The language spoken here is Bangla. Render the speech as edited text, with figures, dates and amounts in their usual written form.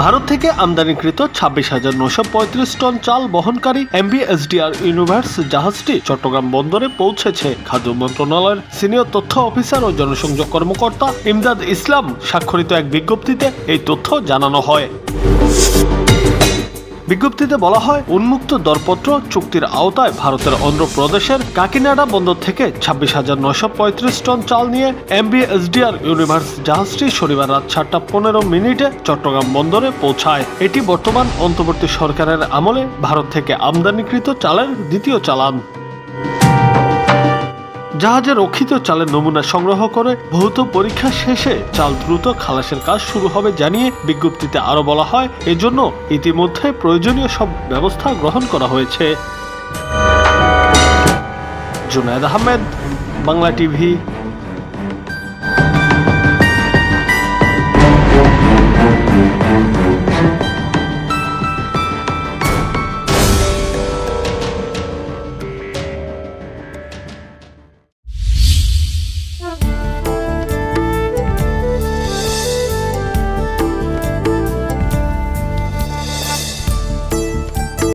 ভারত থেকে আমদানিকৃত 26,935 টন চাল বহনকারী এমভি এসডিআর ইউনিভার্স জাহাজটি চট্টগ্রাম বন্দরে পৌঁছেছে। খাদ্য মন্ত্রণালয়ের সিনিয়র তথ্য অফিসার ও জনসংযোগ কর্মকর্তা ইমদাদ ইসলাম স্বাক্ষরিত এক বিজ্ঞপ্তিতে এই তথ্য জানানো হয়। বিজ্ঞপ্তিতে বলা হয়, উন্মুক্ত দরপত্র চুক্তির আওতায় ভারতের অন্ধ্রপ্রদেশের কাকিনাডা বন্দর থেকে 26,935 টন চাল নিয়ে এমভি এসডিআর ইউনিভার্স জাহাজটি শনিবার রাত 7:15 চট্টগ্রাম বন্দরে পৌঁছায়। এটি বর্তমান অন্তর্বর্তী সরকারের আমলে ভারত থেকে আমদানিকৃত চালের দ্বিতীয় চালান। জাহাজে রক্ষিত চালের নমুনা সংগ্রহ করে ভৌত পরীক্ষা শেষে চাল দ্রুত খালাসের কাজ শুরু হবে জানিয়ে বিজ্ঞপ্তিতে আরো বলা হয়, এজন্য ইতিমধ্যে প্রয়োজনীয় সব ব্যবস্থা গ্রহণ করা হয়েছে। জুনায়েদ আহমেদ, বাংলা টিভি।